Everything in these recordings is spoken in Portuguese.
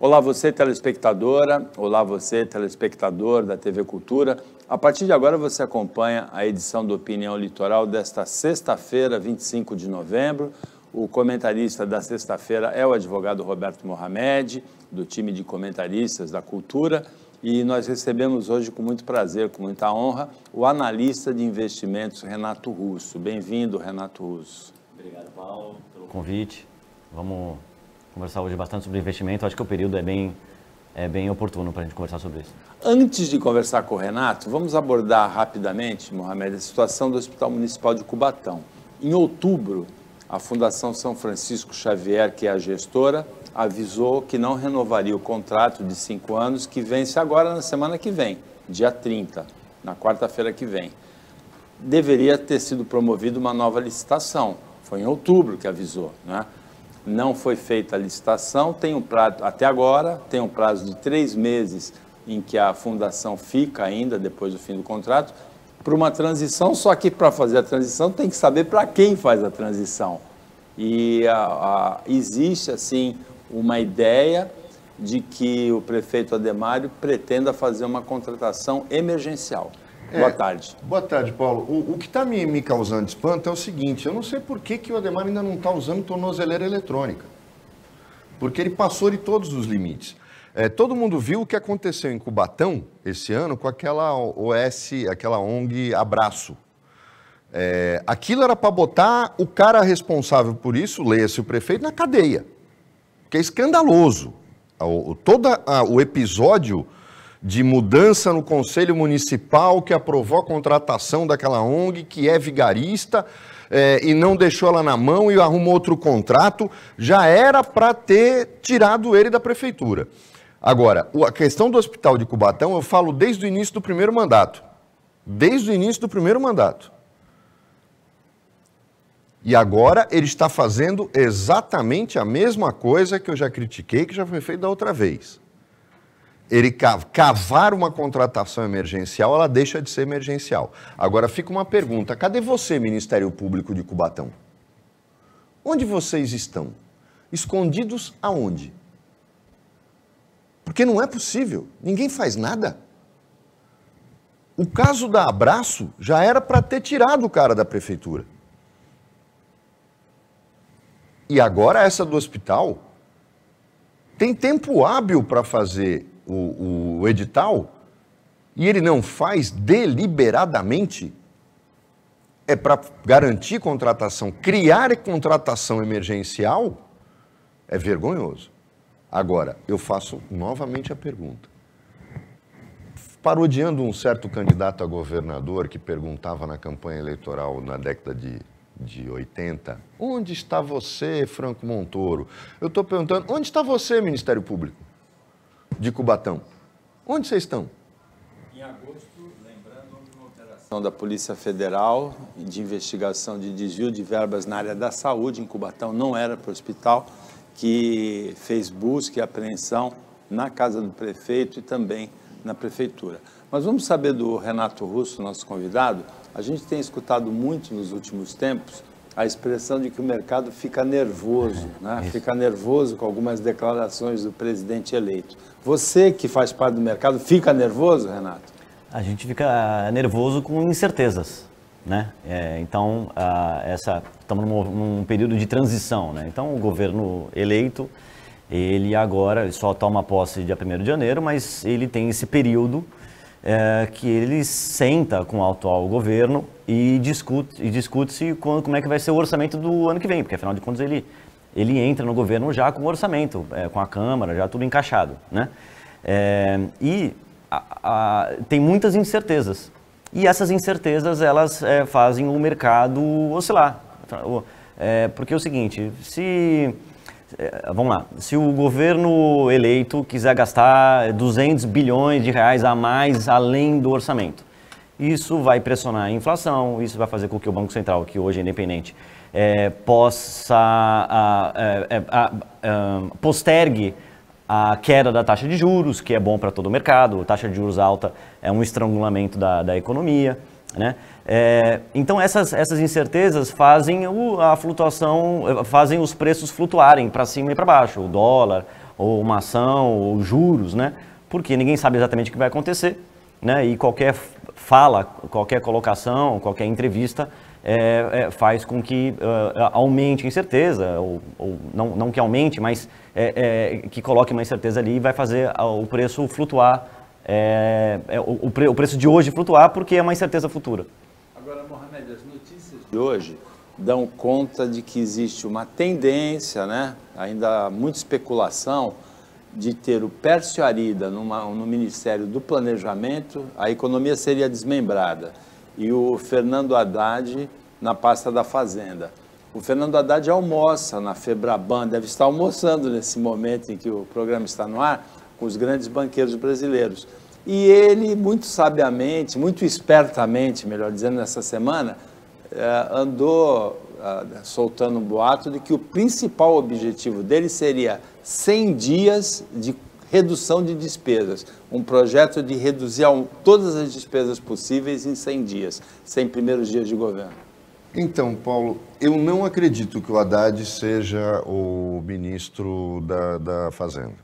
Olá você telespectadora, olá você telespectador da TV Cultura. A partir de agora você acompanha a edição do Opinião Litoral desta sexta-feira, 25 de novembro. O comentarista da sexta-feira é o advogado Roberto Mohamed, do time de comentaristas da Cultura. E nós recebemos hoje com muito prazer, com muita honra, o analista de investimentos Renato Russo. Bem-vindo, Renato Russo. Obrigado, Paulo, pelo convite. Vamos conversar hoje bastante sobre investimento. Acho que o período é bem oportuno para a gente conversar sobre isso. Antes de conversar com o Renato, vamos abordar rapidamente, Mohamed, a situação do Hospital Municipal de Cubatão. Em outubro, a Fundação São Francisco Xavier, que é a gestora, avisou que não renovaria o contrato de 5 anos, que vence agora na semana que vem, dia 30, na quarta-feira que vem. Deveria ter sido promovida uma nova licitação. Foi em outubro que avisou, né? Não foi feita a licitação, tem um prazo, até agora, tem um prazo de 3 meses em que a fundação fica ainda, depois do fim do contrato, para uma transição, só que para fazer a transição tem que saber para quem faz a transição. E existe, assim, uma ideia de que o prefeito Ademário pretenda fazer uma contratação emergencial. Boa tarde. Boa tarde, Paulo. O que está me causando espanto é o seguinte, eu não sei por que o Ademário ainda não está usando tornozeleira eletrônica. Porque ele passou de todos os limites. Todo mundo viu o que aconteceu em Cubatão esse ano com aquela aquela ONG Abraço. Aquilo era para botar o cara responsável por isso, leia-se o prefeito, na cadeia. Que é escandaloso. Todo o episódio de mudança no Conselho Municipal que aprovou a contratação daquela ONG, que é vigarista, e não deixou ela na mão e arrumou outro contrato, já era para ter tirado ele da prefeitura. Agora, a questão do Hospital de Cubatão, eu falo desde o início do primeiro mandato. Desde o início do primeiro mandato. E agora ele está fazendo exatamente a mesma coisa que eu já critiquei, que já foi feito da outra vez. Ele cavar uma contratação emergencial, ela deixa de ser emergencial. Agora fica uma pergunta, cadê você, Ministério Público de Cubatão? Onde vocês estão? Escondidos aonde? Porque não é possível, ninguém faz nada. O caso da Abraço já era para ter tirado o cara da prefeitura. E agora essa do hospital tem tempo hábil para fazer o edital e ele não faz deliberadamente. É para garantir contratação, criar contratação emergencial, é vergonhoso. Agora, eu faço novamente a pergunta. Parodiando um certo candidato a governador que perguntava na campanha eleitoral na década de 80, onde está você, Franco Montoro? Eu estou perguntando, onde está você, Ministério Público de Cubatão? Onde vocês estão? Em agosto, lembrando, houve uma operação da Polícia Federal de investigação de desvio de verbas na área da saúde em Cubatão, não era para o hospital, que fez busca e apreensão na casa do prefeito e também na prefeitura. Mas vamos saber do Renato Russo, nosso convidado. A gente tem escutado muito nos últimos tempos a expressão de que o mercado fica nervoso, né? Fica nervoso com algumas declarações do presidente eleito. Você, que faz parte do mercado, fica nervoso, Renato? A gente fica nervoso com incertezas, né? Então, estamos num período de transição, né? Então, o governo eleito, ele agora só toma posse dia 1º de janeiro, mas ele tem esse período que ele senta com o atual governo e discute-se como é que vai ser o orçamento do ano que vem, porque afinal de contas ele entra no governo já com o orçamento, com a Câmara, já tudo encaixado, né? Tem muitas incertezas, e essas incertezas elas fazem o mercado oscilar, porque é o seguinte, vamos lá, se o governo eleito quiser gastar 200 bilhões de reais a mais além do orçamento, isso vai pressionar a inflação, isso vai fazer com que o Banco Central, que hoje é independente, postergue a queda da taxa de juros, que é bom para todo o mercado. A taxa de juros alta é um estrangulamento da economia, né? Então essas incertezas fazem a flutuação, fazem os preços flutuarem para cima e para baixo, o dólar, ou uma ação, ou juros, né? Porque ninguém sabe exatamente o que vai acontecer, né? E qualquer fala, qualquer colocação, qualquer entrevista faz com que aumente a incerteza, ou não que aumente, mas que coloque uma incerteza ali e vai fazer o preço flutuar, o preço de hoje flutuar porque é uma incerteza futura. Agora, Mohamed, as notícias de hoje dão conta de que existe uma tendência, né, ainda muita especulação, de ter o Pércio Arida no Ministério do Planejamento, a economia seria desmembrada, e o Fernando Haddad na pasta da Fazenda. O Fernando Haddad almoça na Febraban, deve estar almoçando nesse momento em que o programa está no ar, com os grandes banqueiros brasileiros. E ele, muito sabiamente, muito espertamente, melhor dizendo, nessa semana, andou soltando um boato de que o principal objetivo dele seria 100 dias de redução de despesas, um projeto de reduzir todas as despesas possíveis em 100 dias, 100 primeiros dias de governo. Então, Paulo, eu não acredito que o Haddad seja o ministro da Fazenda.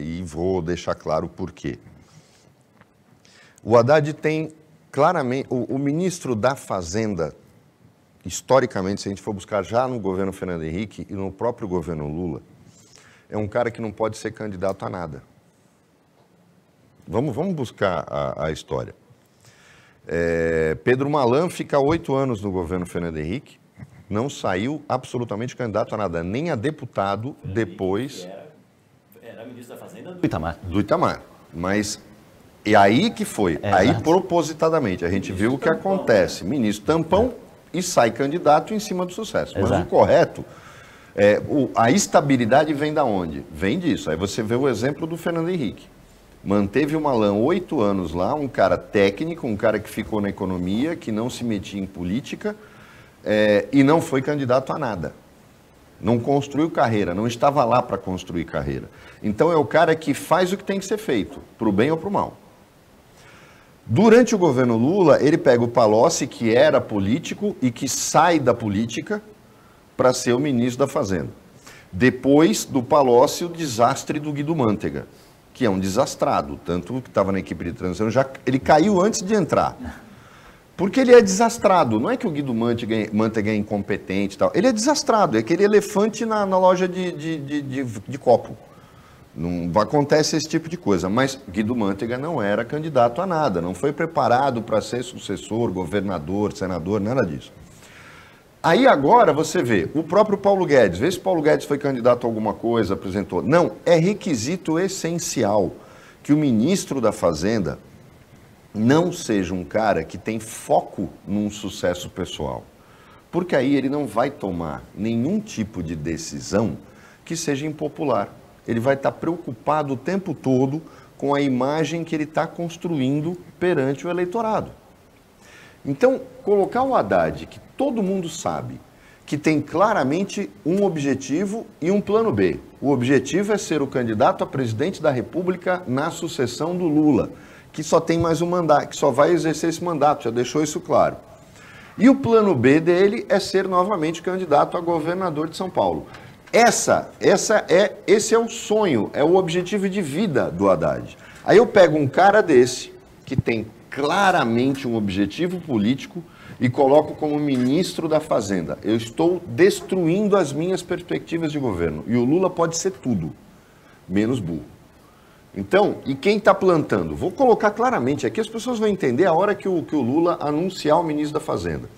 E vou deixar claro por quê. O Haddad tem claramente... O ministro da Fazenda, historicamente, se a gente for buscar já no governo Fernando Henrique e no próprio governo Lula, é um cara que não pode ser candidato a nada. Vamos buscar a história. Pedro Malan fica 8 anos no governo Fernando Henrique, não saiu absolutamente candidato a nada, nem a deputado depois... Era ministro da Fazenda do Itamar. Do Itamar, mas... E aí que foi, aí propositadamente, a gente viu o que acontece, ministro tampão e sai candidato em cima do sucesso. Mas o correto, a estabilidade vem da onde? Vem disso, aí você vê o exemplo do Fernando Henrique. Manteve o Malan 8 anos lá, um cara técnico, um cara que ficou na economia, que não se metia em política e não foi candidato a nada. Não construiu carreira, não estava lá para construir carreira. Então é o cara que faz o que tem que ser feito, para o bem ou para o mal. Durante o governo Lula, ele pega o Palocci, que era político e que sai da política para ser o ministro da Fazenda. Depois do Palocci, o desastre do Guido Mantega, que é um desastrado, tanto que estava na equipe de transição, ele caiu antes de entrar. Porque ele é desastrado, não é que o Guido Mantega é incompetente e tal, ele é desastrado, é aquele elefante na loja de copo. Não acontece esse tipo de coisa, mas Guido Mantega não era candidato a nada, não foi preparado para ser sucessor, governador, senador, nada disso. Aí agora você vê, o próprio Paulo Guedes, vê se Paulo Guedes foi candidato a alguma coisa, apresentou. Não, é requisito essencial que o ministro da Fazenda não seja um cara que tem foco num sucesso pessoal, porque aí ele não vai tomar nenhum tipo de decisão que seja impopular. Ele vai estar preocupado o tempo todo com a imagem que ele está construindo perante o eleitorado. Então, colocar o Haddad, que todo mundo sabe, que tem claramente um objetivo e um plano B. O objetivo é ser o candidato a presidente da República na sucessão do Lula, que só tem mais um mandato, que só vai exercer esse mandato, já deixou isso claro. E o plano B dele é ser novamente candidato a governador de São Paulo. Esse é o sonho, é o objetivo de vida do Haddad. Aí eu pego um cara desse, que tem claramente um objetivo político, e coloco como ministro da Fazenda. Eu estou destruindo as minhas perspectivas de governo. E o Lula pode ser tudo, menos burro. Então, e quem está plantando? Vou colocar claramente aqui, as pessoas vão entender a hora que o Lula anunciar o ministro da Fazenda.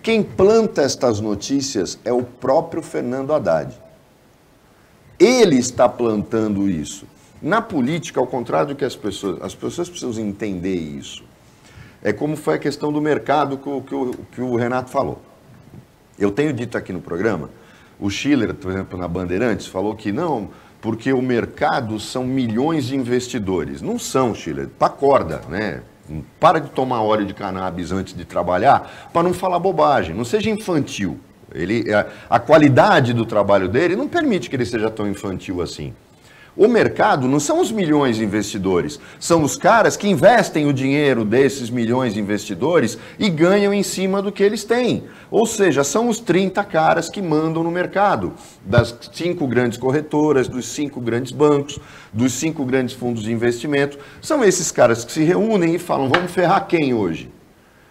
Quem planta estas notícias é o próprio Fernando Haddad. Ele está plantando isso. Na política, ao contrário do que as pessoas precisam entender isso. É como foi a questão do mercado que o Renato falou. Eu tenho dito aqui no programa, o Schiller, por exemplo, na Bandeirantes, falou que não, porque o mercado são milhões de investidores. Não são, Schiller, acorda, né? Para de tomar óleo de cannabis antes de trabalhar, para não falar bobagem, não seja infantil. A qualidade do trabalho dele não permite que ele seja tão infantil assim. O mercado não são os milhões de investidores, são os caras que investem o dinheiro desses milhões de investidores e ganham em cima do que eles têm. Ou seja, são os 30 caras que mandam no mercado, das 5 grandes corretoras, dos 5 grandes bancos, dos 5 grandes fundos de investimento. São esses caras que se reúnem e falam, vamos ferrar quem hoje?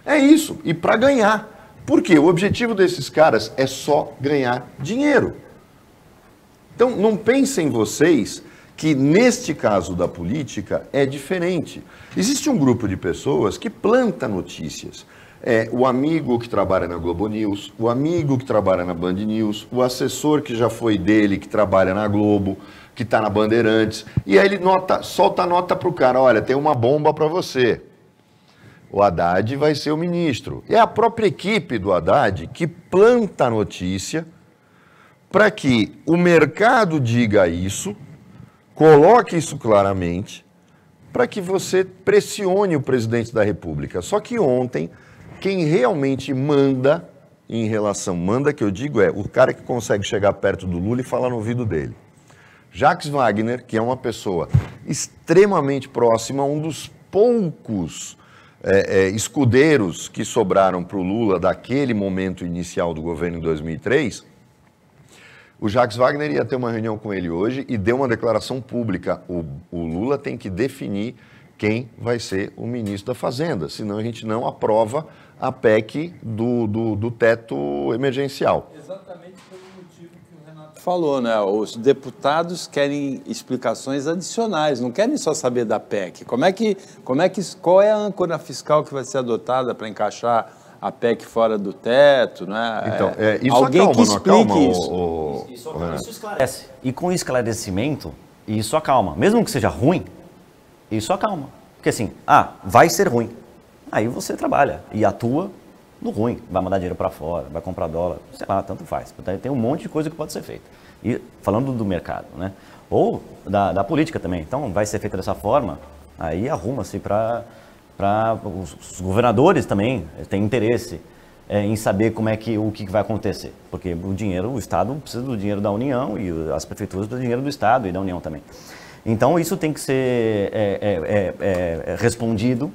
É isso, e para ganhar. Por quê? O objetivo desses caras é só ganhar dinheiro. Então, não pensem vocês que neste caso da política é diferente. Existe um grupo de pessoas que planta notícias. O amigo que trabalha na Globo News, o amigo que trabalha na Band News, o assessor que já foi dele, que trabalha na Globo, que está na Bandeirantes, e aí ele solta a nota para o cara, olha, tem uma bomba para você. O Haddad vai ser o ministro. É a própria equipe do Haddad que planta a notícia para que o mercado diga isso, coloque isso claramente, para que você pressione o presidente da República. Só que ontem, quem realmente manda, em relação, manda que eu digo é o cara que consegue chegar perto do Lula e falar no ouvido dele. Jacques Wagner, que é uma pessoa extremamente próxima, um dos poucos escudeiros que sobraram para o Lula daquele momento inicial do governo em 2003, o Jacques Wagner ia ter uma reunião com ele hoje e deu uma declaração pública. O Lula tem que definir quem vai ser o ministro da Fazenda, senão a gente não aprova a PEC do teto emergencial. Exatamente pelo motivo que o Renato falou, né? Os deputados querem explicações adicionais, não querem só saber da PEC. Qual é a âncora fiscal que vai ser adotada para encaixar a PEC fora do teto, né? Então, isso alguém acalma, que explique isso esclarece. E com esclarecimento, isso acalma. Mesmo que seja ruim, isso acalma. Porque assim, vai ser ruim. Aí você trabalha e atua no ruim. Vai mandar dinheiro para fora, vai comprar dólar, sei lá, tanto faz. Tem um monte de coisa que pode ser feita. E falando do mercado, né? Ou da política também. Então, vai ser feita dessa forma, aí arruma-se para os governadores também têm interesse em saber o que vai acontecer, porque o Estado precisa do dinheiro da União e as prefeituras do dinheiro do Estado e da União também. Então isso tem que ser respondido,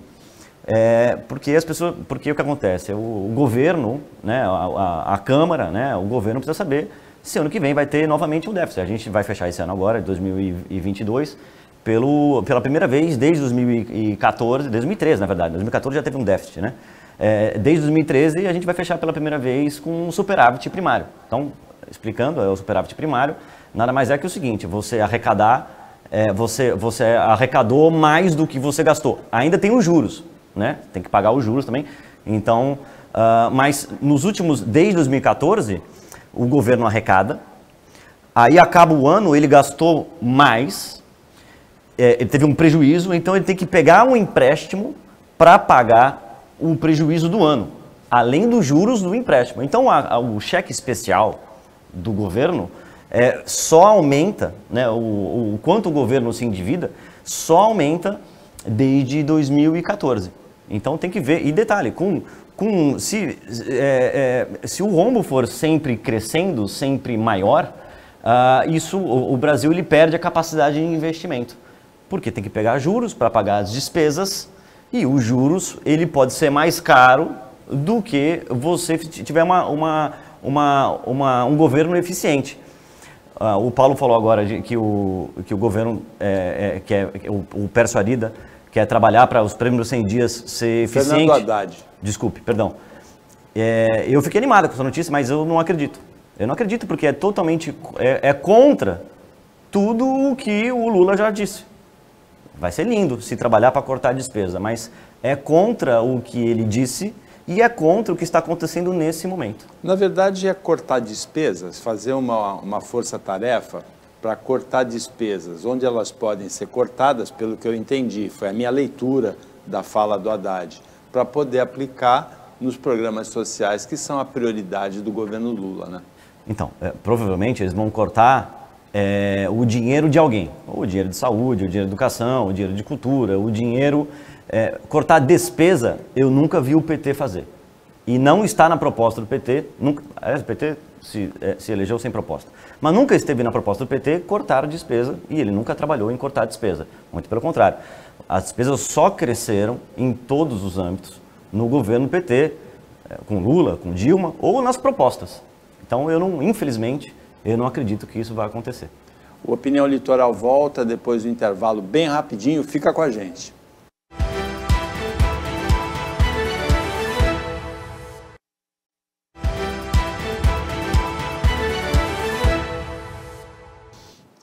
porque o que acontece? O governo, né, a Câmara, né, o governo precisa saber se ano que vem vai ter novamente um déficit. A gente vai fechar esse ano agora, 2022, pela primeira vez desde 2013, na verdade. 2014 já teve um déficit, né? Desde 2013 a gente vai fechar pela primeira vez com um superávit primário. Então, explicando, o superávit primário nada mais é que o seguinte, você arrecadou mais do que você gastou. Ainda tem os juros, né? Tem que pagar os juros também. Então, mas desde 2014, o governo arrecada, aí acaba o ano, ele gastou mais, ele teve um prejuízo, então ele tem que pegar um empréstimo para pagar o prejuízo do ano, além dos juros do empréstimo. Então o cheque especial do governo só aumenta, né, o quanto o governo se endivida, só aumenta desde 2014. Então tem que ver, e detalhe, se o rombo for sempre crescendo, sempre maior, o Brasil ele perde a capacidade de investimento. Porque tem que pegar juros para pagar as despesas e os juros ele pode ser mais caro do que você tiver um governo eficiente. O Paulo falou agora que o governo, o Pércio Arida, quer trabalhar para os primeiros 100 dias ser eficiente. Fernando Haddad. Desculpe, perdão. Eu fiquei animado com essa notícia, mas eu não acredito. Eu não acredito porque é totalmente contra tudo o que o Lula já disse. Vai ser lindo se trabalhar para cortar a despesa, mas é contra o que ele disse e é contra o que está acontecendo nesse momento. Na verdade, é cortar despesas, fazer uma força-tarefa para cortar despesas, onde elas podem ser cortadas, pelo que eu entendi, foi a minha leitura da fala do Haddad, para poder aplicar nos programas sociais que são a prioridade do governo Lula, né? Então, provavelmente eles vão cortar o dinheiro de alguém, o dinheiro de saúde, o dinheiro de educação, o dinheiro de cultura, o dinheiro... cortar despesa, eu nunca vi o PT fazer. E não está na proposta do PT, nunca, o PT se elegeu sem proposta. Mas nunca esteve na proposta do PT cortar a despesa, e ele nunca trabalhou em cortar a despesa. Muito pelo contrário. As despesas só cresceram em todos os âmbitos no governo PT, com Lula, com Dilma, ou nas propostas. Então, infelizmente, eu não acredito que isso vai acontecer. O Opinião Litoral volta depois do intervalo bem rapidinho. Fica com a gente.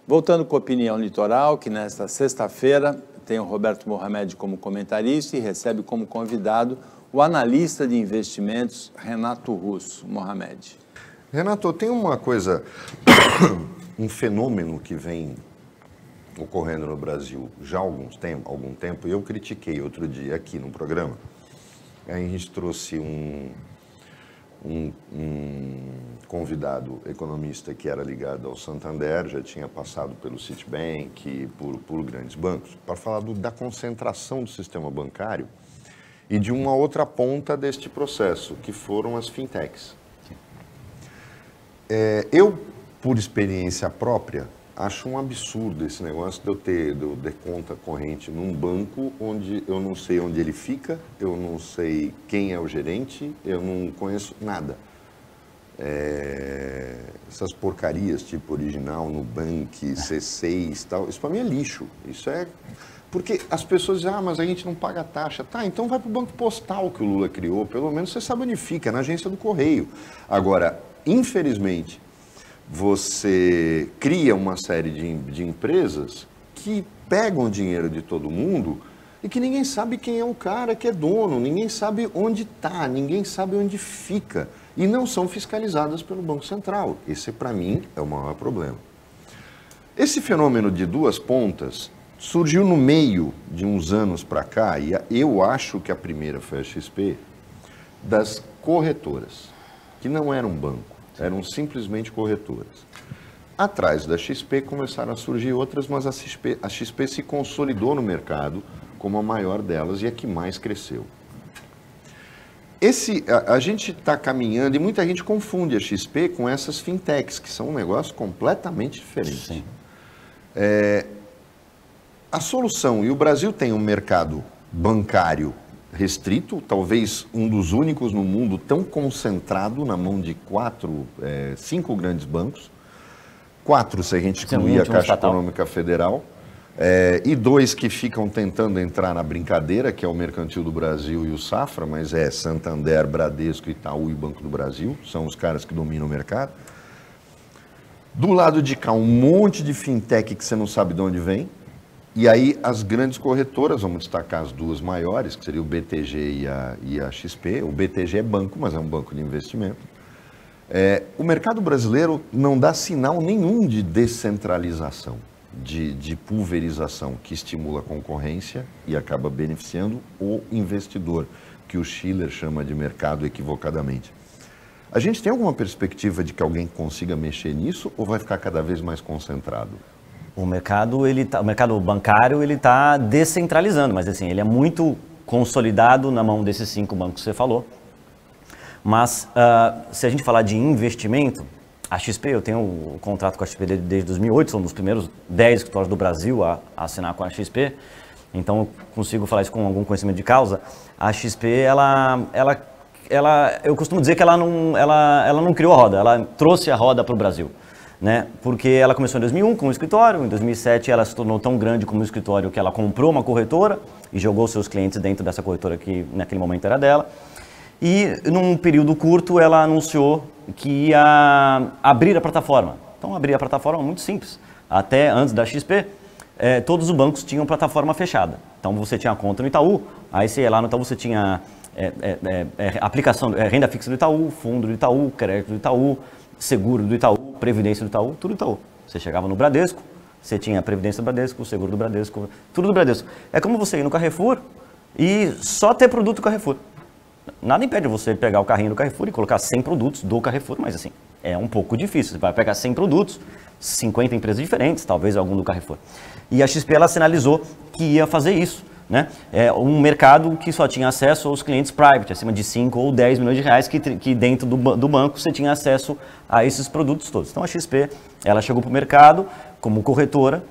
Voltando com a Opinião Litoral, que nesta sexta-feira tem o Roberto Mohamed como comentarista e recebe como convidado o analista de investimentos Renato Russo. Mohamed. Renato, tem uma coisa, um fenômeno que vem ocorrendo no Brasil já há algum tempo, e eu critiquei outro dia aqui no programa. Aí a gente trouxe um convidado economista que era ligado ao Santander, já tinha passado pelo Citibank, por grandes bancos, para falar da concentração do sistema bancário e de uma outra ponta deste processo, que foram as fintechs. Eu, por experiência própria, acho um absurdo esse negócio de eu ter conta corrente num banco onde eu não sei onde ele fica, eu não sei quem é o gerente, eu não conheço nada. Essas porcarias tipo Original, Nubank, C6 e tal, isso para mim é lixo. Isso é... Porque as pessoas dizem, mas a gente não paga taxa. Tá, então vai para o Banco Postal que o Lula criou, pelo menos você sabe onde fica, na agência do Correio. Agora, infelizmente, você cria uma série de empresas que pegam o dinheiro de todo mundo e que ninguém sabe quem é o cara que é dono, ninguém sabe onde está, ninguém sabe onde fica e não são fiscalizadas pelo Banco Central. Esse, para mim, é o maior problema. Esse fenômeno de duas pontas surgiu no meio de uns anos para cá, e eu acho que a primeira foi a XP, das corretoras, que não eram banco. Eram simplesmente corretoras. Atrás da XP começaram a surgir outras, mas a XP se consolidou no mercado como a maior delas e a que mais cresceu. A gente está caminhando, e muita gente confunde a XP com essas fintechs, que são um negócio completamente diferente. Sim. A solução, e o Brasil tem um mercado bancário restrito, talvez um dos únicos no mundo tão concentrado na mão de 5 grandes bancos, 4 se a gente incluir a Caixa Econômica Federal, e 2 que ficam tentando entrar na brincadeira, que é o Mercantil do Brasil e o Safra, mas é Santander, Bradesco, Itaú e Banco do Brasil, são os caras que dominam o mercado. Do lado de cá, um monte de fintech que você não sabe de onde vem. E aí as grandes corretoras, vamos destacar as duas maiores, que seria o BTG e a XP. O BTG é banco, mas é um banco de investimento. O mercado brasileiro não dá sinal nenhum de descentralização, de pulverização, que estimula a concorrência e acaba beneficiando o investidor, que o Schiller chama de mercado equivocadamente. A gente tem alguma perspectiva de que alguém consiga mexer nisso ou vai ficar cada vez mais concentrado? O mercado bancário ele está descentralizando, mas assim, ele é muito consolidado na mão desses 5 bancos que você falou. Mas se a gente falar de investimento, a XP, eu tenho um contrato com a XP desde 2008, sou um dos primeiros 10 escritórios do Brasil a assinar com a XP, então eu consigo falar isso com algum conhecimento de causa. A XP, eu costumo dizer que ela não criou a roda, ela trouxe a roda para o Brasil. Né? Porque ela começou em 2001 como escritório, em 2007 ela se tornou tão grande como escritório que ela comprou uma corretora e jogou seus clientes dentro dessa corretora que naquele momento era dela. E num período curto ela anunciou que ia abrir a plataforma. Então abrir a plataforma é muito simples. Até antes da XP, todos os bancos tinham plataforma fechada. Então você tinha conta no Itaú, aí você ia lá no Itaú, você tinha aplicação, renda fixa do Itaú, fundo do Itaú, crédito do Itaú, seguro do Itaú, previdência do Itaú, tudo do Itaú. Você chegava no Bradesco, você tinha a previdência do Bradesco, o seguro do Bradesco, tudo do Bradesco. É como você ir no Carrefour e só ter produto do Carrefour. Nada impede você pegar o carrinho do Carrefour e colocar 100 produtos do Carrefour, mas assim, é um pouco difícil. Você vai pegar 100 produtos, 50 empresas diferentes, talvez algum do Carrefour. E a XP ela sinalizou que ia fazer isso, né? É um mercado que só tinha acesso aos clientes private, acima de 5 ou 10 milhões de reais, que dentro do banco você tinha acesso a esses produtos todos. Então a XP, ela chegou para o mercado como corretora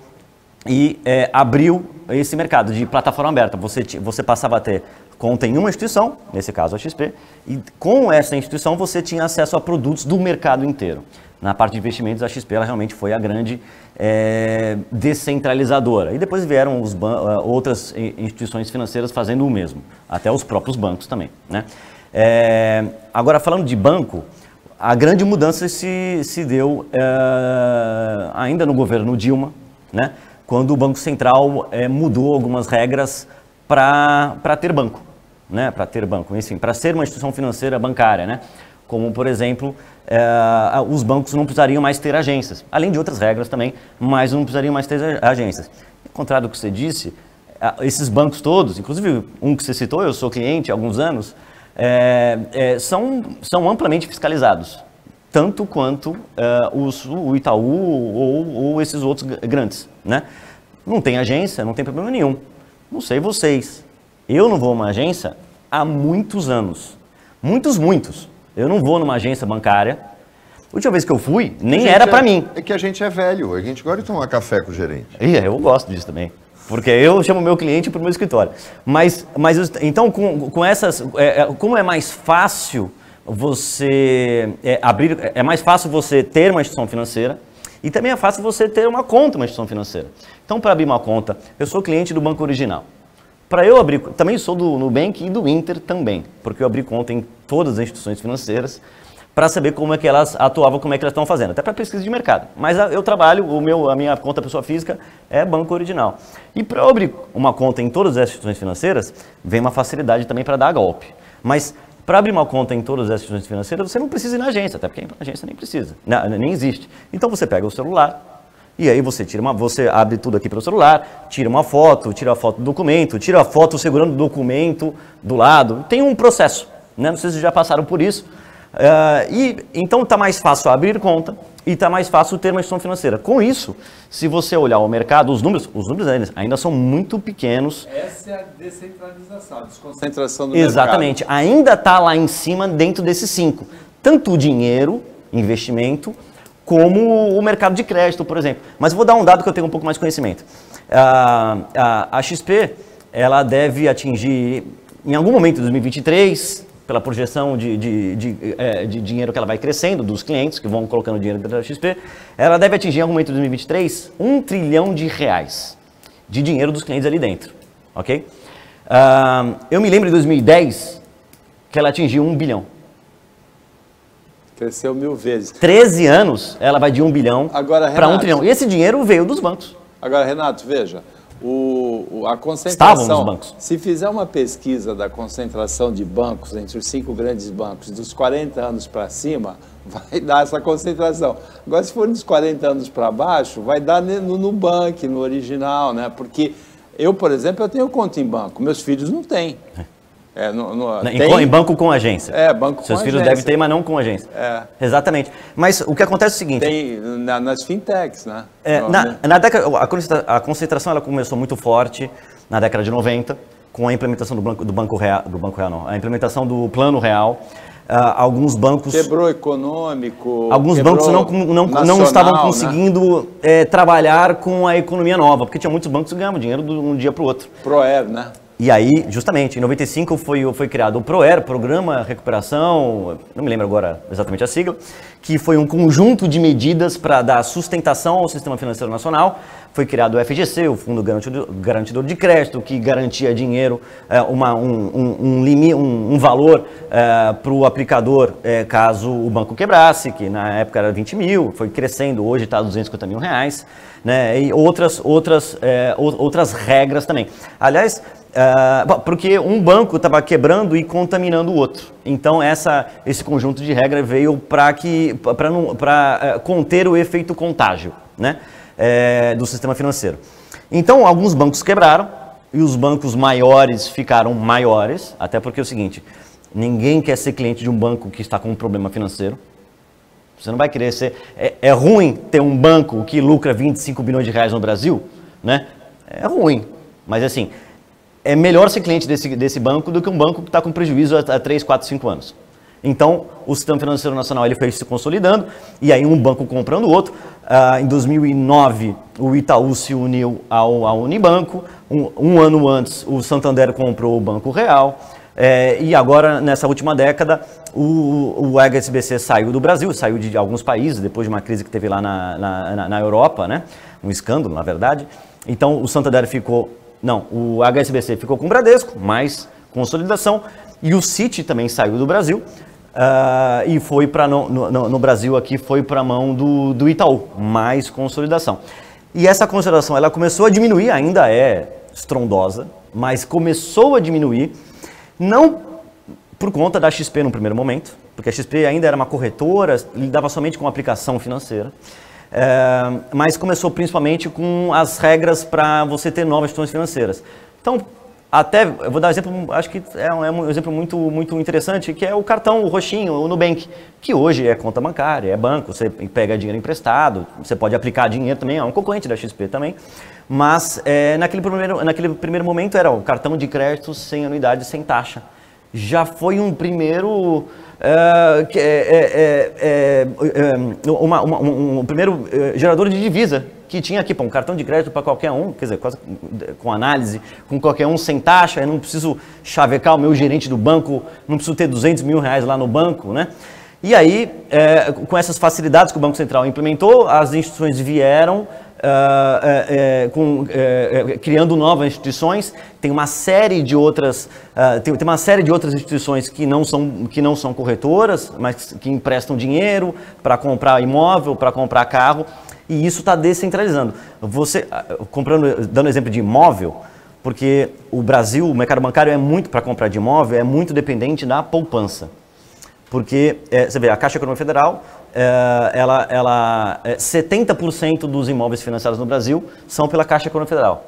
e abriu esse mercado de plataforma aberta. Você passava a ter conta em uma instituição, nesse caso a XP, e com essa instituição você tinha acesso a produtos do mercado inteiro. Na parte de investimentos, a XP ela realmente foi a grande descentralizadora. E depois vieram outras instituições financeiras fazendo o mesmo, até os próprios bancos também, né? Agora, falando de banco, a grande mudança se deu ainda no governo Dilma, né? Quando o Banco Central mudou algumas regras para ter banco, né? Para ter banco, enfim, para ser uma instituição financeira bancária, né? Como, por exemplo, os bancos não precisariam mais ter agências, além de outras regras também, mas não precisariam mais ter agências. Ao contrário do que você disse, esses bancos todos, inclusive um que você citou, eu sou cliente há alguns anos, são amplamente fiscalizados, tanto quanto o Itaú ou esses outros grandes, né? Não tem agência, não tem problema nenhum. Não sei vocês, eu não vou a uma agência há muitos anos, muitos. Eu não vou numa agência bancária. A última vez que eu fui, nem era para mim. É que a gente é velho, a gente gosta de tomar café com o gerente. Eu gosto disso também. Porque eu chamo meu cliente para o meu escritório. Mas então, com essas... como é mais fácil você abrir... É mais fácil você ter uma instituição financeira e também é fácil você ter uma conta numa instituição financeira. Então, para abrir uma conta, eu sou cliente do Banco Original. Para eu abrir, também sou do Nubank e do Inter também, porque eu abri conta em todas as instituições financeiras para saber como é que elas atuavam, como é que elas estão fazendo, até para pesquisa de mercado. Mas eu trabalho, a minha conta pessoa física é Banco Original. E para eu abrir uma conta em todas as instituições financeiras, vem uma facilidade também para dar golpe. Mas para abrir uma conta em todas as instituições financeiras, você não precisa ir na agência, até porque a agência nem precisa, nem existe. Então você pega o celular, e aí você abre tudo aqui pelo celular, tira uma foto, tira a foto do documento, tira a foto segurando o documento do lado. Tem um processo, né? Não sei se já passaram por isso. Então está mais fácil abrir conta e está mais fácil ter uma instituição financeira. Com isso, se você olhar o mercado, os números ainda são muito pequenos. Essa é a descentralização, a desconcentração do mercado. Exatamente, ainda está lá em cima dentro desses 5. Tanto o dinheiro, investimento, como o mercado de crédito, por exemplo. Mas eu vou dar um dado que eu tenho um pouco mais de conhecimento. A XP, ela deve atingir, em algum momento de 2023, pela projeção de dinheiro que ela vai crescendo, dos clientes que vão colocando dinheiro dentro da XP, ela deve atingir, em algum momento de 2023, R$1 trilhão de dinheiro dos clientes ali dentro. Ok? Eu me lembro de 2010, que ela atingiu 1 bilhão. Cresceu 1000 vezes. 13 anos, ela vai de 1 bilhão para 1 trilhão. E esse dinheiro veio dos bancos. Agora, Renato, veja, a concentração... Estavam nos bancos. Se fizer uma pesquisa da concentração de bancos entre os 5 grandes bancos, dos 40 anos para cima, vai dar essa concentração. Agora, se for dos 40 anos para baixo, vai dar no Nubank, no Original, né? Porque eu, por exemplo, eu tenho conta em banco, meus filhos não têm. Em banco com agência. Banco com agência. Seus filhos devem ter, mas não com agência. Exatamente. Mas o que acontece é o seguinte... Tem nas fintechs, né? Na década, a concentração ela começou muito forte na década de 90, com a implementação do Banco Real, não, a implementação do Plano Real. Alguns bancos... Quebrou econômico, alguns bancos não estavam conseguindo trabalhar com a economia nova, porque tinha muitos bancos que ganhavam dinheiro de um dia para o outro. Proer, né? E aí, justamente, em 95 foi criado o PROER, Programa Recuperação, não me lembro agora exatamente a sigla, que foi um conjunto de medidas para dar sustentação ao sistema financeiro nacional. Foi criado o FGC, o Fundo Garantidor de Crédito, que garantia dinheiro, um valor para o aplicador caso o banco quebrasse, que na época era 20 mil, foi crescendo, hoje está 250 mil reais, né? E outras regras também. Aliás, porque um banco estava quebrando e contaminando o outro. Então esse conjunto de regras veio para conter o efeito contágio, né, do sistema financeiro. Então alguns bancos quebraram e os bancos maiores ficaram maiores, até porque é o seguinte, ninguém quer ser cliente de um banco que está com um problema financeiro. Você não vai querer ser... É ruim ter um banco que lucra 25 bilhões de reais no Brasil, né? É ruim, mas assim... é melhor ser cliente desse banco do que um banco que está com prejuízo há 3, 4, 5 anos. Então, o sistema financeiro nacional ele foi se consolidando, e aí um banco comprando o outro. Em 2009, o Itaú se uniu ao Unibanco. Um ano antes, o Santander comprou o Banco Real. E agora, nessa última década, o HSBC saiu do Brasil, saiu de alguns países, depois de uma crise que teve lá na Europa, né? Um escândalo, na verdade. Então, o Santander o HSBC ficou com o Bradesco, mais consolidação, e o Citi também saiu do Brasil. E foi para no Brasil aqui foi para a mão do Itaú, mais consolidação. E essa consolidação ela começou a diminuir, ainda é estrondosa, mas começou a diminuir, não por conta da XP no primeiro momento, porque a XP ainda era uma corretora, lidava somente com aplicação financeira, mas começou principalmente com as regras para você ter novas instituições financeiras. Então, eu vou dar um exemplo, acho que é um exemplo muito interessante, que é o cartão, o roxinho, o Nubank, que hoje é conta bancária, é banco, você pega dinheiro emprestado, você pode aplicar dinheiro também, é um concorrente da XP também, mas naquele primeiro momento era o cartão de crédito sem anuidade, sem taxa. Já foi um primeiro um primeiro gerador de divisa que tinha aqui um cartão de crédito para qualquer um, quer dizer, com análise, com qualquer um sem taxa, eu não preciso chavecar o meu gerente do banco, não preciso ter 200 mil reais lá no banco, né? E aí, com essas facilidades que o Banco Central implementou, as instituições vieram criando novas instituições. Tem uma série de outras instituições que não são corretoras, mas que emprestam dinheiro para comprar imóvel, para comprar carro, e isso está descentralizando. Você dando exemplo de imóvel, porque o Brasil, o mercado bancário para comprar de imóvel é muito dependente da poupança. Porque, você vê, a Caixa Econômica Federal, 70% dos imóveis financiados no Brasil são pela Caixa Econômica Federal.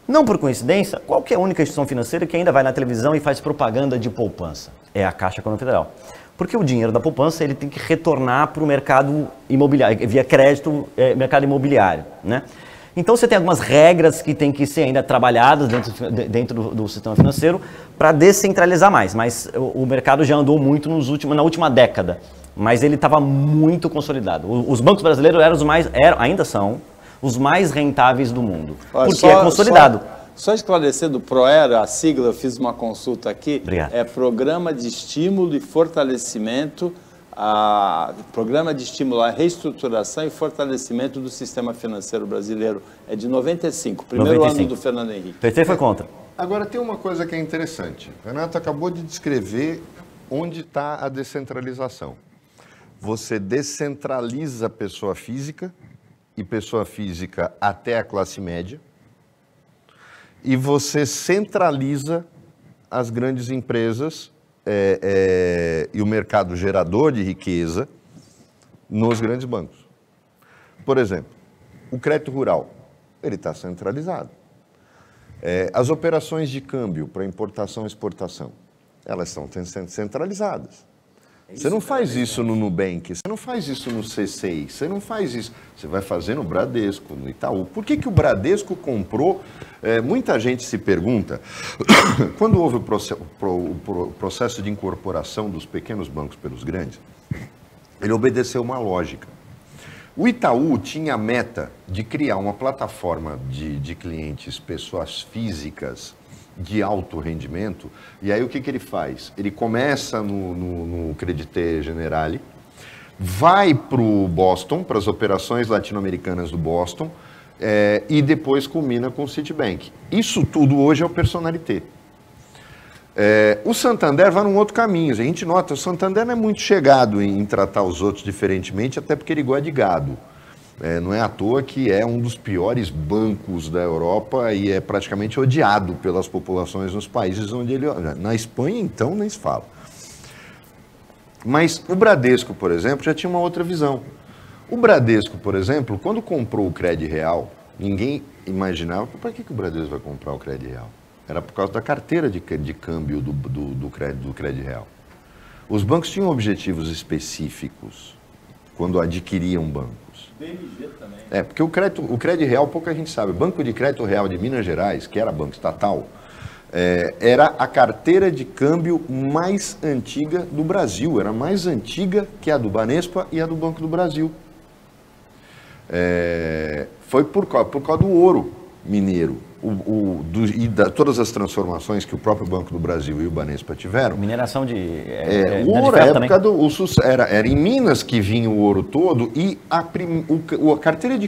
Não por coincidência, qual que é a única instituição financeira que ainda vai na televisão e faz propaganda de poupança? É a Caixa Econômica Federal. Porque o dinheiro da poupança ele tem que retornar para o mercado imobiliário, via crédito, mercado imobiliário, né? Então você tem algumas regras que têm que ser ainda trabalhadas dentro do sistema financeiro para descentralizar mais, mas o mercado já andou muito na última década, mas ele estava muito consolidado. Os bancos brasileiros ainda são os mais rentáveis do mundo, porque é consolidado. Só esclarecendo, o PROER, a sigla, eu fiz uma consulta aqui, Obrigado. É Programa de Estímulo e Fortalecimento, Programa de Estímulo à Reestruturação e Fortalecimento do Sistema Financeiro Brasileiro. É de 95, primeiro 95. ano do Fernando Henrique. O PT foi contra. Agora, tem uma coisa que é interessante. O Renato acabou de descrever onde está a descentralização. Você descentraliza a pessoa física, e pessoa física até a classe média, e você centraliza as grandes empresas e o mercado gerador de riqueza nos grandes bancos. Por exemplo, o crédito rural, ele está centralizado. As operações de câmbio para importação e exportação, elas estão centralizadas. Você não faz isso no Nubank, você não faz isso no C6, você não faz isso. Você vai fazer no Bradesco, no Itaú. Por que o Bradesco comprou? Muita gente se pergunta, quando houve o processo de incorporação dos pequenos bancos pelos grandes, ele obedeceu uma lógica. O Itaú tinha a meta de criar uma plataforma de clientes, pessoas físicas, de alto rendimento, e aí o que ele faz? Ele começa no Crédit Generale, vai para o Boston, para as operações latino-americanas do Boston, e depois culmina com o Citibank. Isso tudo hoje é o Personalité. O Santander vai num outro caminho. A gente nota, o Santander não é muito chegado em tratar os outros diferentemente, até porque ele gosta de gado. Não é à toa que é um dos piores bancos da Europa e é praticamente odiado pelas populações nos países onde ele... Na Espanha, então, nem se fala. Mas o Bradesco, por exemplo, já tinha uma outra visão. O Bradesco, por exemplo, quando comprou o Crédit Real, ninguém imaginava... Para que o Bradesco vai comprar o Crédit Real? Era por causa da carteira de câmbio do Crédit Real. Os bancos tinham objetivos específicos quando adquiriam bancos. BMG também. Porque o Crédit Real, pouca gente sabe. O Banco de Crédito Real de Minas Gerais, que era banco estatal, era a carteira de câmbio mais antiga do Brasil. Era mais antiga que a do Banespa e a do Banco do Brasil. Foi por causa do ouro mineiro todas as transformações que o próprio Banco do Brasil e o Banespa tiveram. Mineração de o ouro, a época era em Minas que vinha o ouro todo, e a carteira de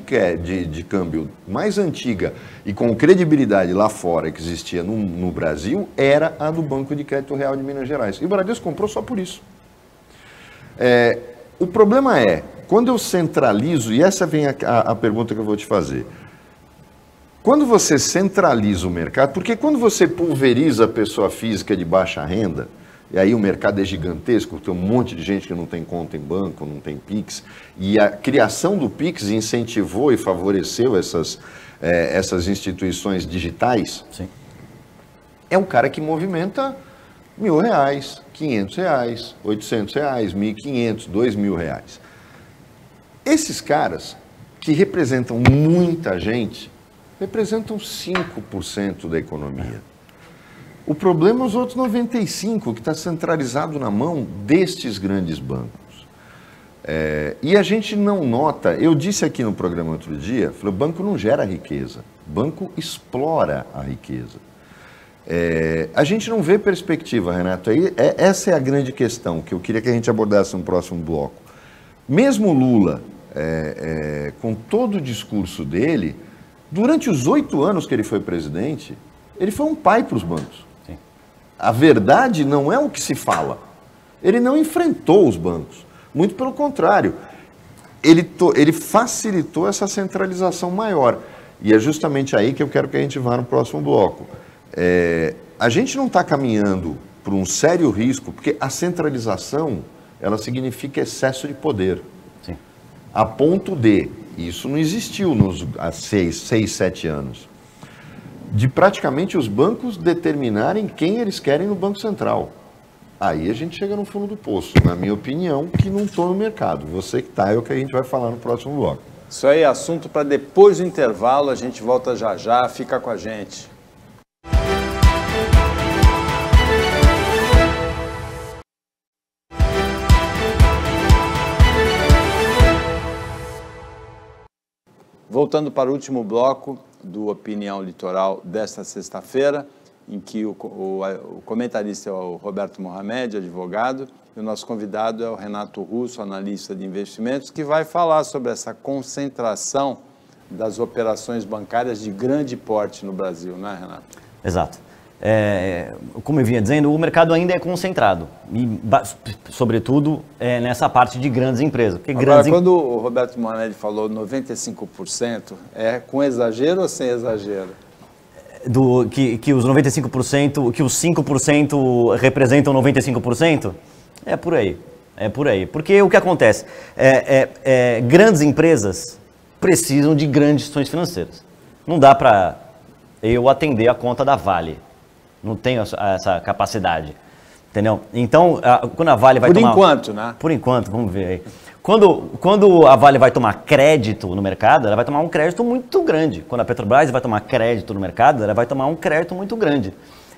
câmbio mais antiga e com credibilidade lá fora que existia no Brasil era a do Banco de Crédito Real de Minas Gerais. E o Bradesco comprou só por isso. O problema é, quando eu centralizo, e essa vem a pergunta que eu vou te fazer, quando você centraliza o mercado, porque quando você pulveriza a pessoa física de baixa renda, e aí o mercado é gigantesco, tem um monte de gente que não tem conta em banco, não tem Pix, e a criação do Pix incentivou e favoreceu essas instituições digitais. Sim. É um cara que movimenta R$1.000, R$500, R$800, R$1.500, R$2.000. Esses caras, que representam muita gente, representam 5% da economia. O problema é os outros 95%, que está centralizado na mão destes grandes bancos. E a gente não nota, eu disse aqui no programa outro dia, falei, o banco não gera riqueza, o banco explora a riqueza. A gente não vê perspectiva, Renato, essa é a grande questão que eu queria que a gente abordasse no próximo bloco. Mesmo Lula, com todo o discurso dele, durante os 8 anos que ele foi presidente, ele foi um pai para os bancos. Sim. A verdade não é o que se fala. Ele não enfrentou os bancos. Muito pelo contrário. Ele facilitou essa centralização maior. E é justamente aí que eu quero que a gente vá no próximo bloco. A gente não está caminhando para um sério risco, porque a centralização, ela significa excesso de poder. Sim. A ponto de... Isso não existiu há 6, 7 anos. De praticamente os bancos determinarem quem eles querem no Banco Central. Aí a gente chega no fundo do poço, na minha opinião, que não estou no mercado. Você que está, é o que a gente vai falar no próximo bloco. Isso aí é assunto para depois do intervalo, a gente volta já já, fica com a gente. Voltando para o último bloco do Opinião Litoral desta sexta-feira, em que o comentarista é o Roberto Mohamed, advogado, e o nosso convidado é o Renato Russo, analista de investimentos, que vai falar sobre essa concentração das operações bancárias de grande porte no Brasil, não é, Renato? Exato. Como eu vinha dizendo, o mercado ainda é concentrado, e, sobretudo nessa parte de grandes empresas. Agora, quando o Roberto Mohamed falou 95%, é com exagero ou sem exagero? Que os 95%, que os 5% representam 95%? É por aí. Porque o que acontece? Grandes empresas precisam de grandes instituições financeiras. Não dá para eu atender a conta da Vale. Não tenho essa capacidade, entendeu? Então, quando a Vale vai tomar... Por enquanto, né? Por enquanto, vamos ver aí. Quando a Vale vai tomar crédito no mercado, ela vai tomar um crédito muito grande. Quando a Petrobras vai tomar crédito no mercado, ela vai tomar um crédito muito grande.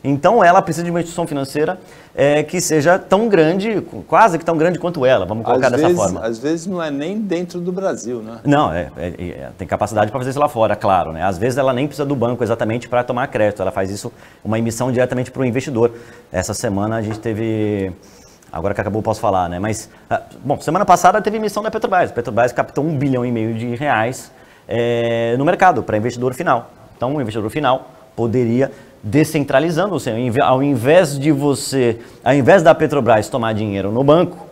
Então, ela precisa de uma instituição financeira que seja tão grande, quase que tão grande quanto ela, vamos colocar dessa forma. Às vezes não é nem dentro do Brasil, né? Não, tem capacidade para fazer isso lá fora, claro, né? Às vezes ela nem precisa do banco exatamente para tomar crédito, ela faz isso, uma emissão diretamente para o investidor. Essa semana a gente teve... Agora que acabou, posso falar, né? Mas, bom, semana passada teve emissão da Petrobras. A Petrobras captou R$1,5 bilhão de reais no mercado para investidor final. Então, o investidor final poderia, descentralizando, ou seja, ao invés da Petrobras tomar dinheiro no banco,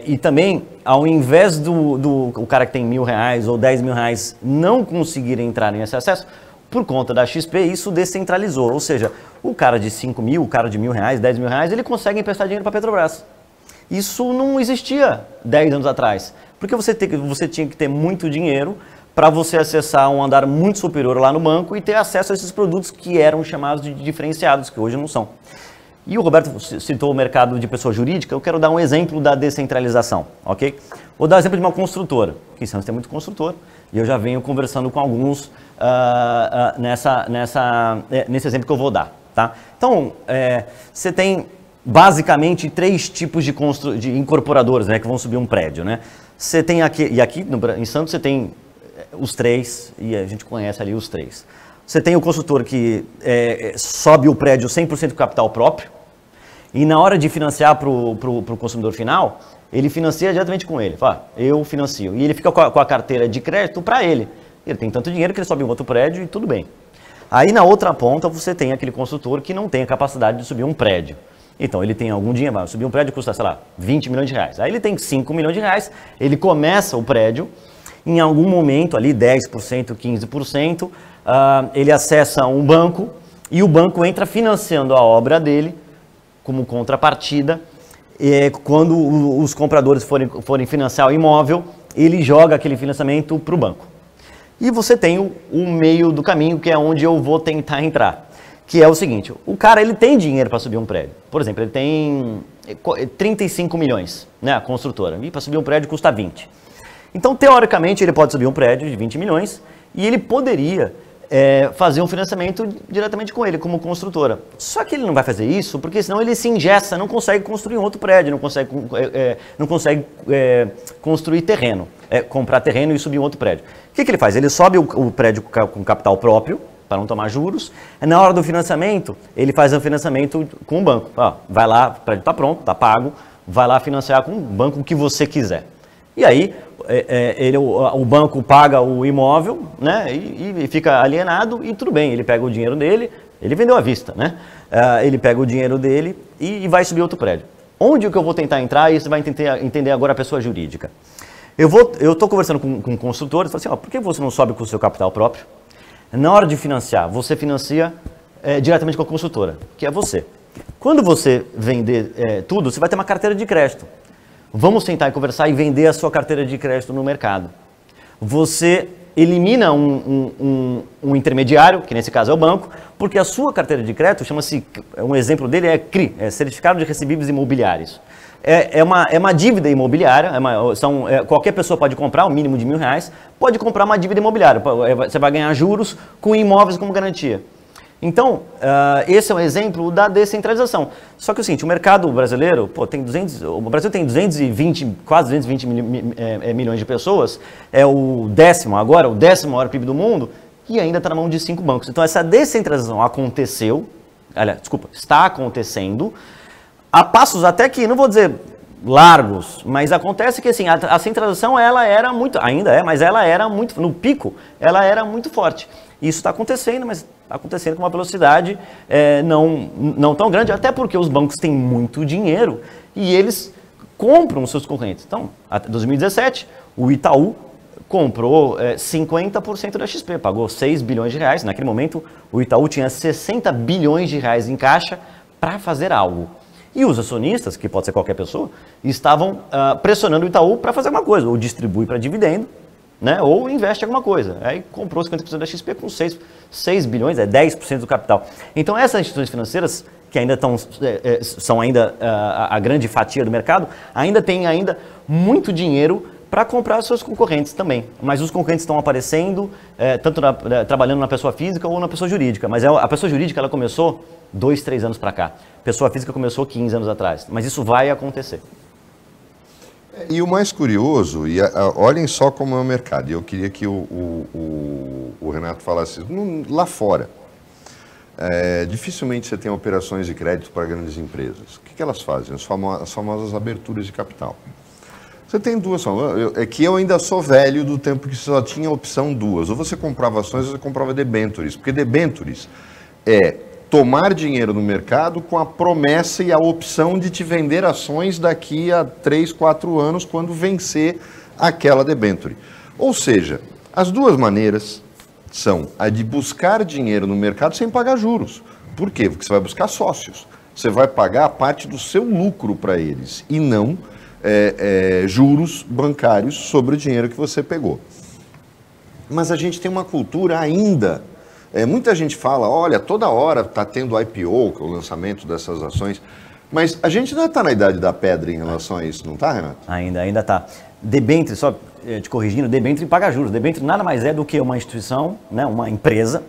e também, ao invés o cara que tem R$1.000 ou R$10.000 não conseguir entrar nesse acesso, por conta da XP, isso descentralizou. Ou seja, o cara de 5 mil, o cara de R$1.000, R$10.000, ele consegue emprestar dinheiro para a Petrobras. Isso não existia 10 anos atrás. Porque você tinha que ter muito dinheiro para você acessar um andar muito superior lá no banco e ter acesso a esses produtos que eram chamados de diferenciados, que hoje não são. E o Roberto citou o mercado de pessoa jurídica, eu quero dar um exemplo da descentralização, ok? Vou dar o exemplo de uma construtora, que em Santos tem muito construtor, e eu já venho conversando com alguns nesse exemplo que eu vou dar. Tá? Então, você tem basicamente 3 tipos de incorporadores, né, que vão subir um prédio. Né? Você tem aqui, e aqui em Santos você tem os 3, e a gente conhece ali os 3. Você tem o construtor que sobe o prédio 100% com capital próprio, e na hora de financiar para o consumidor final, ele financia diretamente com ele. Fala, eu financio. E ele fica com a carteira de crédito para ele. Ele tem tanto dinheiro que ele sobe um outro prédio e tudo bem. Aí na outra ponta você tem aquele construtor que não tem a capacidade de subir um prédio. Então ele tem algum dinheiro, vai subir um prédio que custa, sei lá, 20 milhões de reais. Aí ele tem 5 milhões de reais, ele começa o prédio, em algum momento ali 10%, 15%, ele acessa um banco e o banco entra financiando a obra dele como contrapartida. Quando os compradores forem financiar o imóvel, ele joga aquele financiamento para o banco. E você tem o meio do caminho, que é onde eu vou tentar entrar, que é o seguinte, o cara ele tem dinheiro para subir um prédio. Por exemplo, ele tem 35 milhões, né, a construtora, e para subir um prédio custa 20. Então, teoricamente, ele pode subir um prédio de 20 milhões e ele poderia fazer um financiamento diretamente com ele, como construtora. Só que ele não vai fazer isso, porque senão ele se engessa, não consegue construir um outro prédio, não consegue construir terreno, comprar terreno e subir um outro prédio. O que ele faz? Ele sobe o prédio com capital próprio, para não tomar juros. Na hora do financiamento, ele faz um financiamento com o banco. Vai lá, o prédio está pronto, está pago, vai lá financiar com o banco que você quiser. E aí, o banco paga o imóvel, né, e fica alienado e tudo bem, ele pega o dinheiro dele, ele vendeu à vista, né? Ele pega o dinheiro dele e vai subir outro prédio. Onde que eu vou tentar entrar e você vai entender agora a pessoa jurídica. Eu estou conversando com consultores, falo assim, por que você não sobe com o seu capital próprio? Na hora de financiar, você financia diretamente com a consultora, que é você. Quando você vender tudo, você vai ter uma carteira de crédito. Vamos tentar conversar e vender a sua carteira de crédito no mercado. Você elimina um intermediário, que nesse caso é o banco, porque a sua carteira de crédito chama-se, um exemplo dele é CRI, Certificado de Recebíveis Imobiliários. É uma dívida imobiliária, qualquer pessoa pode comprar, o mínimo de R$1.000, pode comprar uma dívida imobiliária, você vai ganhar juros com imóveis como garantia. Então, esse é um exemplo da descentralização. Só que o seguinte, o mercado brasileiro, o Brasil tem 220, quase 220 milhões de pessoas, é o 10º maior PIB do mundo, e ainda está na mão de 5 bancos. Então, essa descentralização está acontecendo, a passos até que, não vou dizer largos, mas acontece que assim, a centralização ela era muito, ainda é, mas ela era muito, no pico, ela era muito forte. Isso está acontecendo, mas está acontecendo com uma velocidade não tão grande, até porque os bancos têm muito dinheiro e eles compram os seus concorrentes. Então, até 2017, o Itaú comprou 50% da XP, pagou 6 bilhões de reais. Naquele momento, o Itaú tinha 60 bilhões de reais em caixa para fazer algo. E os acionistas, que pode ser qualquer pessoa, estavam pressionando o Itaú para fazer alguma coisa, ou distribui para dividendo, né, ou investe em alguma coisa. Aí comprou 50% da XP com 6 bilhões, 10% do capital. Então essas instituições financeiras, que ainda são ainda a grande fatia do mercado, ainda têm muito dinheiro para comprar os seus concorrentes também. Mas os concorrentes estão aparecendo, tanto trabalhando na pessoa física ou na pessoa jurídica. Mas a pessoa jurídica ela começou 2, 3 anos para cá. A pessoa física começou 15 anos atrás. Mas isso vai acontecer. E o mais curioso, olhem só como é o mercado, e eu queria que o Renato falasse, lá fora, dificilmente você tem operações de crédito para grandes empresas. O que elas fazem? As famosas aberturas de capital. Você tem duas, é que eu ainda sou velho do tempo que só tinha opção duas, ou você comprava ações ou você comprava debêntures, porque debêntures é tomar dinheiro no mercado com a promessa e a opção de te vender ações daqui a 3, 4 anos quando vencer aquela debênture. Ou seja, as duas maneiras são a de buscar dinheiro no mercado sem pagar juros. Por quê? Porque você vai buscar sócios. Você vai pagar a parte do seu lucro para eles e não juros bancários sobre o dinheiro que você pegou. Mas a gente tem uma cultura ainda... muita gente fala, olha, toda hora está tendo IPO, que é o lançamento dessas ações, mas a gente ainda está na idade da pedra em relação a isso, não está, Renato? Ainda está. debênture, só te corrigindo, debênture paga juros. Debênture nada mais é do que uma instituição, né, uma empresa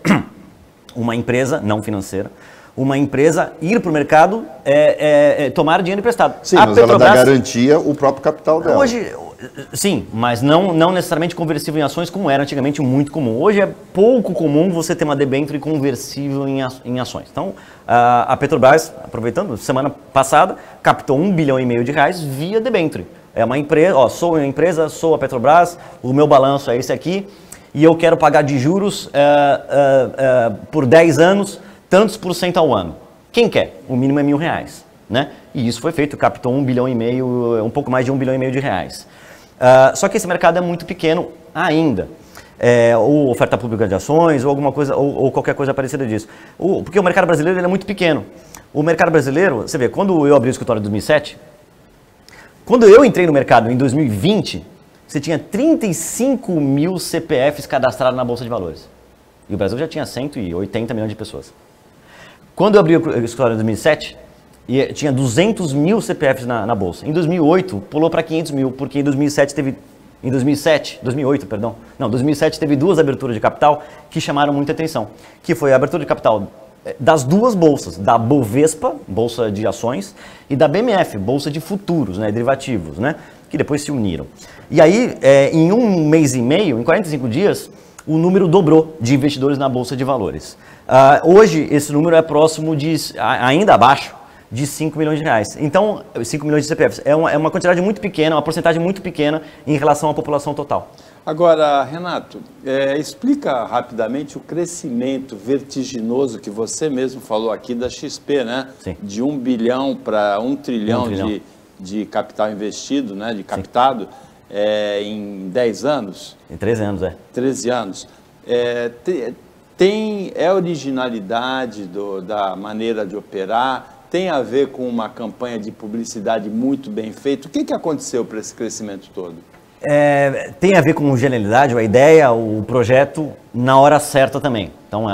não financeira, uma empresa ir para o mercado tomar dinheiro emprestado. Sim, mas ela dá garantia o próprio capital dela. Hoje, sim, mas não necessariamente conversível em ações como era antigamente muito comum. Hoje é pouco comum você ter uma debênture conversível em ações. Então, a Petrobras, aproveitando, semana passada, captou R$1,5 bilhão via debênture. É uma empresa, sou uma empresa, sou a Petrobras, o meu balanço é esse aqui, e eu quero pagar de juros por 10 anos, tantos por cento ao ano. Quem quer? O mínimo é R$1.000, né? E isso foi feito, captou R$1,5 bilhão, um pouco mais de R$1,5 bilhão. Só que esse mercado é muito pequeno ainda. Ou oferta pública de ações, ou alguma coisa, ou qualquer coisa parecida disso. Porque o mercado brasileiro ele é muito pequeno. O mercado brasileiro, você vê, quando eu abri o escritório em 2007, quando eu entrei no mercado em 2020, você tinha 35 mil CPFs cadastrados na Bolsa de Valores. E o Brasil já tinha 180 milhões de pessoas. Quando eu abri o escritório em 2007, tinha 200 mil CPFs na Bolsa. Em 2008, pulou para 500 mil, porque em 2007 teve duas aberturas de capital que chamaram muita atenção. Que foi a abertura de capital das duas bolsas, da Bovespa, Bolsa de Ações, e da BMF, Bolsa de Futuros, né, derivativos, né, que depois se uniram. E aí, em um mês e meio, em 45 dias, o número dobrou de investidores na Bolsa de Valores. Hoje, esse número é próximo de, ainda abaixo, de 5 milhões de reais. Então, 5 milhões de CPFs. É uma quantidade muito pequena, uma porcentagem muito pequena em relação à população total. Agora, Renato, explica rapidamente o crescimento vertiginoso que você mesmo falou aqui da XP, né? Sim. De 1 bilhão para 1 trilhão, de capital investido, né? De captado, em 10 anos. Em 13 anos, 13 anos. Tem originalidade da maneira de operar? Tem a ver com uma campanha de publicidade muito bem feita? O que aconteceu para esse crescimento todo? Tem a ver com genialidade, a ideia, o projeto, na hora certa também. Então,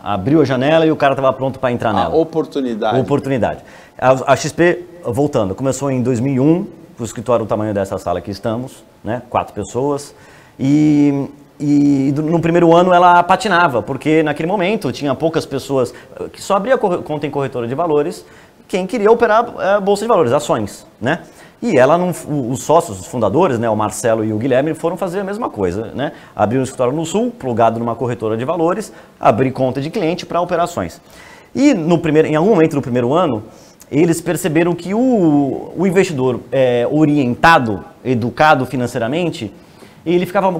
abriu a janela e o cara estava pronto para entrar nela. Oportunidade. A XP, voltando, começou em 2001, o escritório do tamanho dessa sala que estamos, né, 4 pessoas, e no primeiro ano ela patinava, porque naquele momento tinha poucas pessoas que só abria conta em corretora de valores, quem queria operar Bolsa de Valores, ações, né? E os sócios, os fundadores, né, o Marcelo e o Guilherme, foram fazer a mesma coisa, né? Abrir um escritório no Sul, plugado numa corretora de valores, abrir conta de cliente para operações. E em algum momento do primeiro ano, eles perceberam que o investidor orientado, educado financeiramente, ele ficava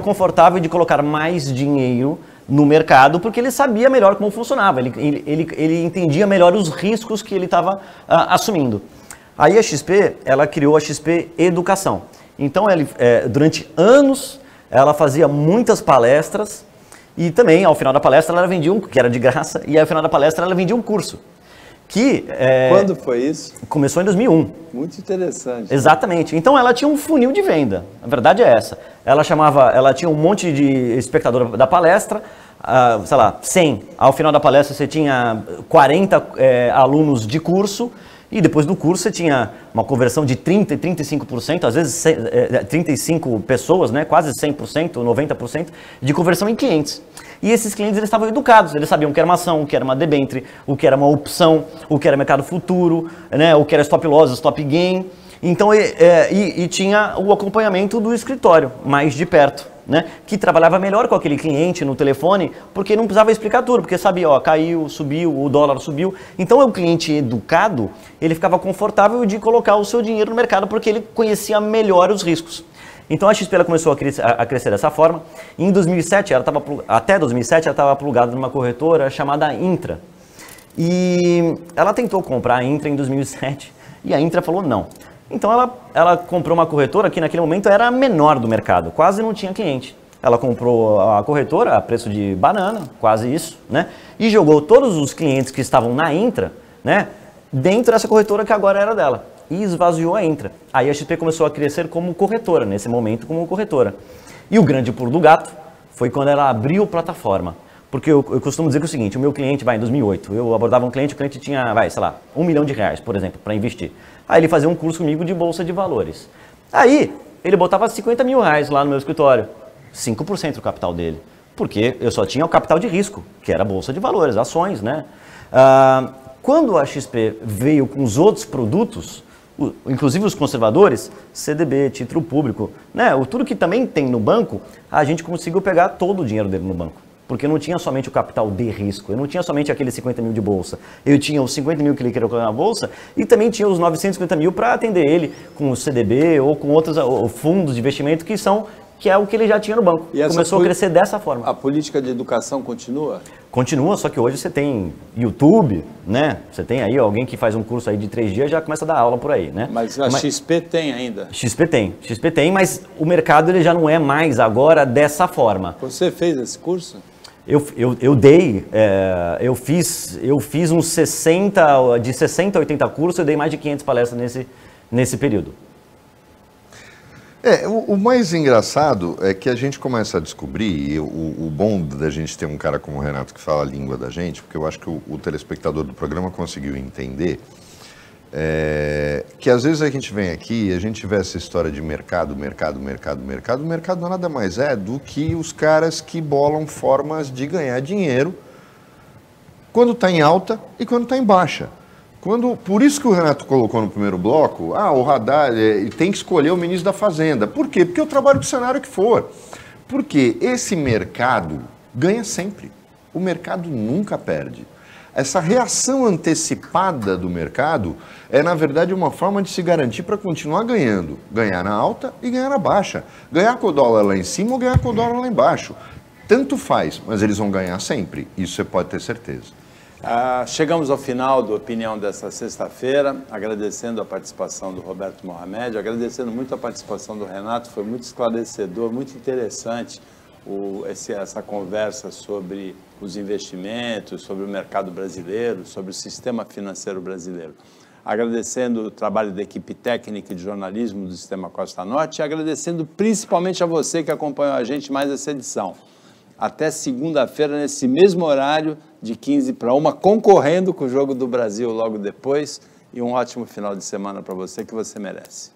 confortável de colocar mais dinheiro no mercado, porque ele sabia melhor como funcionava, ele entendia melhor os riscos que ele estava assumindo. Aí a XP, ela criou a XP Educação. Então, durante anos, ela fazia muitas palestras e também, ao final da palestra, ela vendia que era de graça, e ao final da palestra ela vendia um curso. Quando foi isso? Começou em 2001. Muito interessante. Exatamente. Então ela tinha um funil de venda. A verdade é essa. Ela tinha um monte de espectador da palestra, sei lá, 100. Ao final da palestra você tinha 40 alunos de curso, e depois do curso você tinha uma conversão de 30% e 35%, às vezes 35 pessoas, né, quase 100%, 90% de conversão em clientes. E esses clientes eles estavam educados, eles sabiam o que era uma ação, o que era uma debênture, o que era uma opção, o que era mercado futuro, né, o que era stop loss, stop gain. Então, tinha o acompanhamento do escritório, mais de perto, né, que trabalhava melhor com aquele cliente no telefone, porque não precisava explicar tudo, porque sabia, caiu, subiu, o dólar subiu. Então, o cliente educado, ele ficava confortável de colocar o seu dinheiro no mercado, porque ele conhecia melhor os riscos. Então a XP ela começou a crescer dessa forma. Em 2007, até 2007, ela estava plugada numa corretora chamada Intra. E ela tentou comprar a Intra em 2007 e a Intra falou não. Então ela comprou uma corretora que naquele momento era a menor do mercado, quase não tinha cliente. Ela comprou a corretora a preço de banana, quase isso, né? E jogou todos os clientes que estavam na Intra, né, dentro dessa corretora que agora era dela. E esvaziou a Intra. Aí a XP começou a crescer como corretora, nesse momento como corretora. E o grande pulo do gato foi quando ela abriu plataforma. Porque eu costumo dizer que é o seguinte, o meu cliente, em 2008, eu abordava um cliente, o cliente tinha, sei lá, R$1 milhão, por exemplo, para investir. Aí ele fazia um curso comigo de Bolsa de Valores. Aí, ele botava 50 mil reais lá no meu escritório, 5% do capital dele, porque eu só tinha o capital de risco, que era a Bolsa de Valores, ações, né? Quando a XP veio com os outros produtos, inclusive os conservadores, CDB, título público, né? Tudo que também tem no banco, a gente conseguiu pegar todo o dinheiro dele no banco. Porque não tinha somente o capital de risco, eu não tinha somente aqueles 50 mil de bolsa, eu tinha os 50 mil que ele queria colocar na bolsa e também tinha os 950 mil para atender ele com o CDB ou com outros fundos de investimento que é o que ele já tinha no banco. E começou a crescer dessa forma. A política de educação continua? Continua, só que hoje você tem YouTube, né? Você tem aí alguém que faz um curso aí de 3 dias e já começa a dar aula por aí, né? Mas a XP tem ainda? XP tem, mas o mercado ele já não é mais agora dessa forma. Você fez esse curso? Eu fiz uns 60 a 80 cursos, eu dei mais de 500 palestras nesse período. O mais engraçado é que a gente começa a descobrir, e o bom da gente ter um cara como o Renato que fala a língua da gente, porque eu acho que o telespectador do programa conseguiu entender, que às vezes a gente vem aqui e a gente vê essa história de mercado, o mercado nada mais é do que os caras que bolam formas de ganhar dinheiro quando está em alta e quando está em baixa. Por isso que o Renato colocou no primeiro bloco, o Haddad tem que escolher o ministro da Fazenda. Por quê? Porque eu trabalho com o cenário que for. Porque esse mercado ganha sempre. O mercado nunca perde. Essa reação antecipada do mercado é, na verdade, uma forma de se garantir para continuar ganhando. Ganhar na alta e ganhar na baixa. Ganhar com o dólar lá em cima ou ganhar com o dólar lá embaixo. Tanto faz, mas eles vão ganhar sempre. Isso você pode ter certeza. Chegamos ao final da opinião dessa sexta-feira, agradecendo a participação do Roberto Mohamed, agradecendo muito a participação do Renato, foi muito esclarecedor, muito interessante essa conversa sobre os investimentos, sobre o mercado brasileiro, sobre o sistema financeiro brasileiro. Agradecendo o trabalho da equipe técnica e de jornalismo do Sistema Costa Norte e agradecendo principalmente a você que acompanhou a gente mais essa edição. Até segunda-feira, nesse mesmo horário, de 15 para 1, concorrendo com o Jogo do Brasil logo depois. E um ótimo final de semana para você, que você merece.